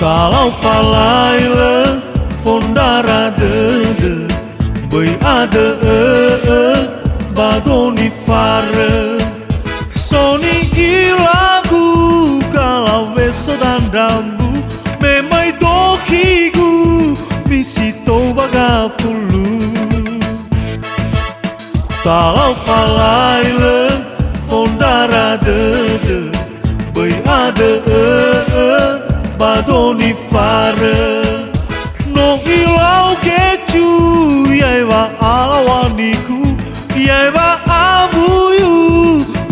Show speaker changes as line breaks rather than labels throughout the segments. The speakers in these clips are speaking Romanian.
Kalau falai le fondara de Băi adă bagoni fară Soni ilagu kalau veso dandambu Me mai dokigu misito bagafulu Kalau falai le fondara de Băi adă badoni fară No ilau kecu Iaiva alawaniku Iaiva abuyu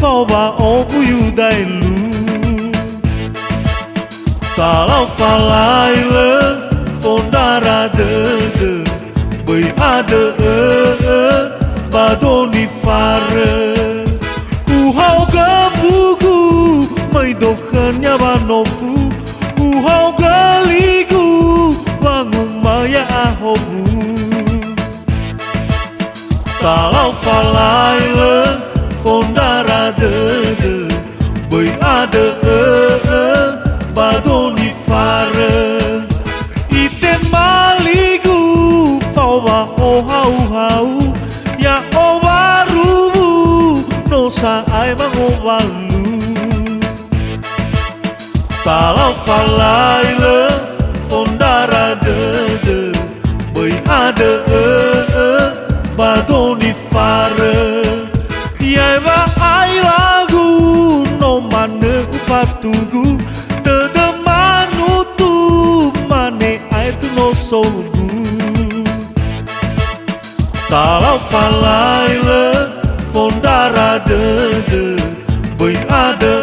Fauba obuyu dailu Kalau falai le fondara de Băi adă badoni fară Uhau gabugu Mai dohanya banofu Uhau galigu Bangun maya ahobu Kalau falai le fondara de Băi adă badoni fară Ite maligu Fauba ohau Ya ovarubu No sa ai mangovalu Kalau falai le fondara de Băi adă badoni fară Iaiva ai lagu No mane ufatugu Tede manutu Mane ai tu no sogu Kalau falai le fondara de Băi adă